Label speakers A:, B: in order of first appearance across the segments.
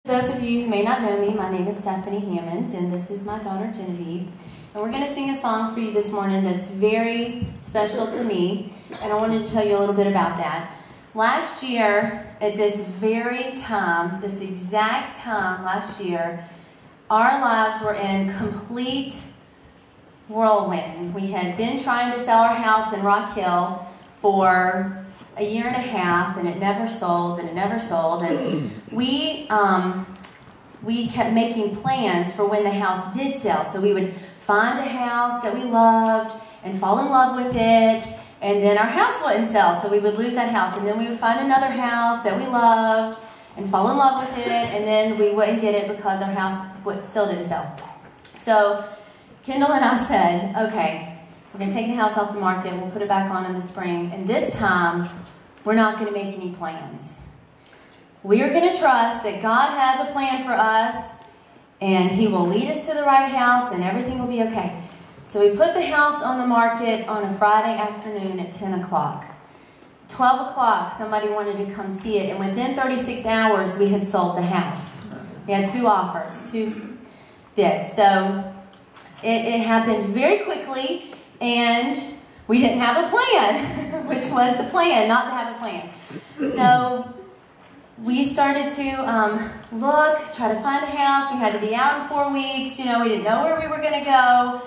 A: Those of you who may not know me, my name is Stephanie Hammonds, and this is my daughter Genevieve. And we're going to sing a song for you this morning that's very special to me, and I wanted to tell you a little bit about that. Last year, at this very time, this exact time last year, our lives were in complete whirlwind. We had been trying to sell our house in Rock Hill for a year and a half, and it never sold, and it never sold. And we kept making plans for when the house did sell. So we would find a house that we loved and fall in love with it, and then our house wouldn't sell, so we would lose that house. And then we would find another house that we loved and fall in love with it, and then we wouldn't get it because our house still didn't sell. So Kendall and I said, okay, we're going to take the house off the market, we'll put it back on in the spring, and this time, we're not going to make any plans. We are going to trust that God has a plan for us, and He will lead us to the right house, and everything will be okay. So we put the house on the market on a Friday afternoon at 10 o'clock. 12 o'clock, somebody wanted to come see it, and within 36 hours, we had sold the house. We had 2 offers, 2 bids. So it happened very quickly, and we didn't have a plan, which was the plan, not to have a plan. So we started to look, try to find a house. We had to be out in 4 weeks. You know, we didn't know where we were going to go.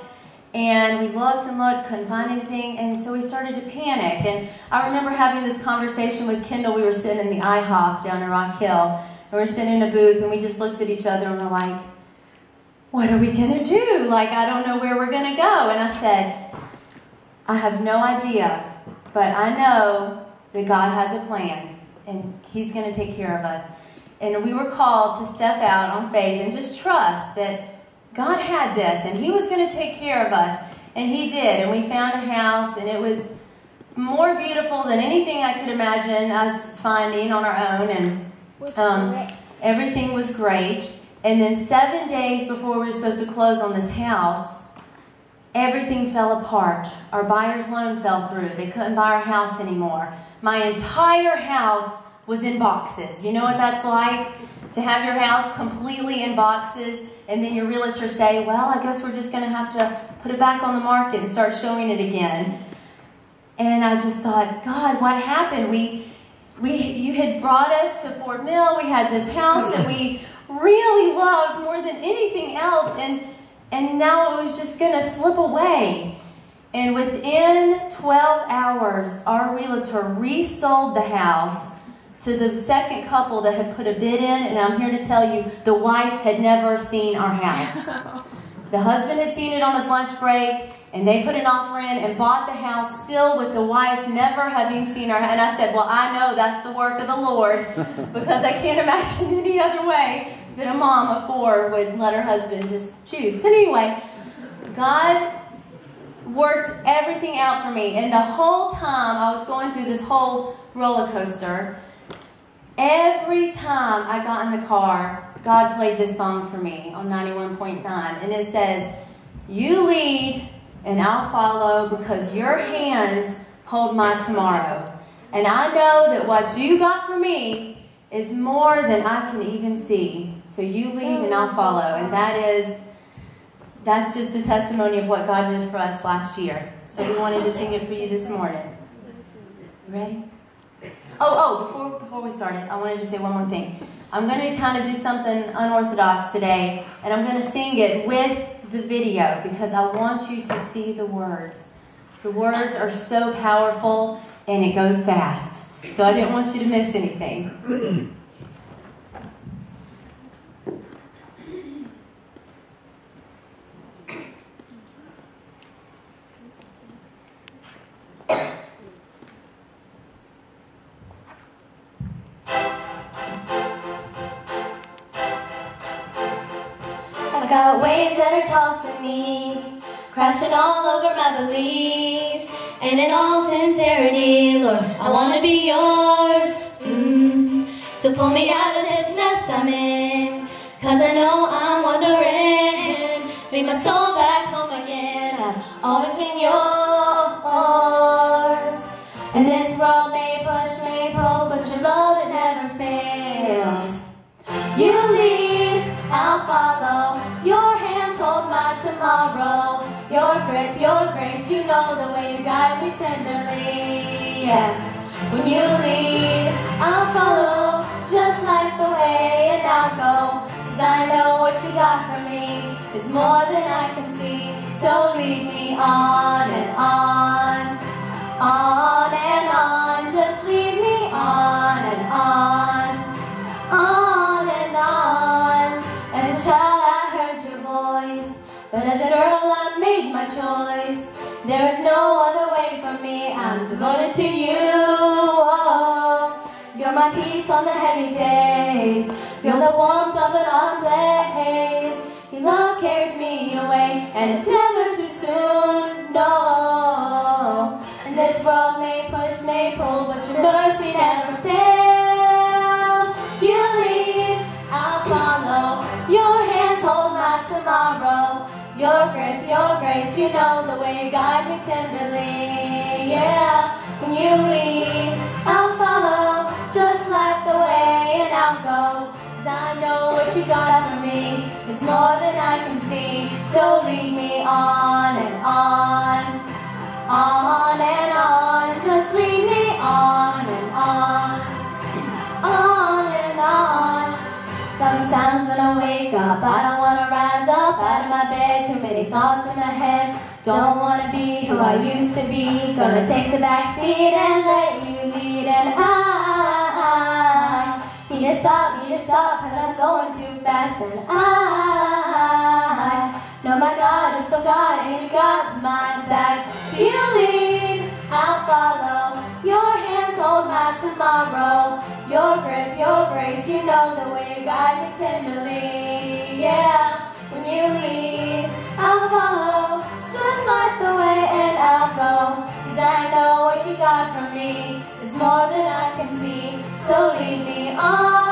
A: And we looked and looked, couldn't find anything. And so we started to panic. And I remember having this conversation with Kendall. We were sitting in the IHOP down in Rock Hill. And we were sitting in a booth, and we just looked at each other and we're like, what are we going to do? Like, I don't know where we're going to go. And I said, I have no idea, but I know that God has a plan, and He's going to take care of us. And we were called to step out on faith and just trust that God had this, and He was going to take care of us. And He did, and we found a house, and it was more beautiful than anything I could imagine us finding on our own, and everything was great. And then 7 days before we were supposed to close on this house, everything fell apart. Our buyer's loan fell through. They couldn't buy our house anymore. My entire house was in boxes. You know what that's like? To have your house completely in boxes, and then your realtor say, well, I guess we're just going to have to put it back on the market and start showing it again. And I just thought, God, what happened? You had brought us to Fort Mill. We had this house that we really loved more than anything else, and now it was just going to slip away. And within 12 hours, our realtor resold the house to the second couple that had put a bid in, and I'm here to tell you, the wife had never seen our house. The husband had seen it on his lunch break, and they put an offer in and bought the house still with the wife never having seen our house. And I said, well, I know that's the work of the Lord, because I can't imagine any other way that a mom of 4 would let her husband just choose. But anyway, God worked everything out for me. And the whole time I was going through this whole roller coaster, every time I got in the car, God played this song for me on 91.9. And it says, you lead and I'll follow, because your hands hold my tomorrow. And I know that what you got for me is more than I can even see. So you lead and I'll follow. And that's just the testimony of what God did for us last year. So we wanted to sing it for you this morning. You ready? Before we started, I wanted to say one more thing. I'm going to kind of do something unorthodox today, and I'm going to sing it with the video because I want you to see the words. The words are so powerful, and it goes fast. So I didn't want you to miss anything.
B: Got waves that are tossing me, crashing all over my beliefs. And in all sincerity, Lord, I want to be yours. So pull me out of this mess I'm in, 'cause I know I'm wandering. Lead my soul back home again. I've always been yours. And this world may push, may pull, but your love, it never fails. You lead
A: your grip, your grace. You know the way you guide me tenderly. Yeah. When you lead, I'll follow, just like the way, and I'll go. 'Cause I know what you got for me is more than I can see. So lead me on and on, on and on. Just lead me on and on, on and on. As a child I heard your voice, but as a girl I made my choice. There is no other way for me, I'm devoted to you. Oh, you're my peace on the heavy days. You're the warmth of an autumn blaze. Your love carries me away, and it's never too soon, no. And this world may push, may pull, but your mercy never fails. You lead, I'll follow. Your hands hold my tomorrow. Your grip, your grace, you know the way you guide me tenderly. Yeah, when you lead, I'll follow, just like the way, and I'll go. 'Cause I know what you got for me is more than I can see. So lead me on and on, on and on. Just lead me on and on, on and on. Sometimes when I wake up, I don't want to rise up out of my bed. Too many thoughts in my head. Don't want to be who I used to be. Gonna take the back seat and let you lead. And I need to stop, 'cause I'm going too fast. And I know my God is so God, and you got my back. So you lead, I'll follow. Your hands hold my tomorrow. Your grip, your grace, you know the way you guide me tenderly. Yeah, when you lead, I'll follow, just like the way, and I'll go. 'Cause I know what you got for me is more than I can see. So lead me on.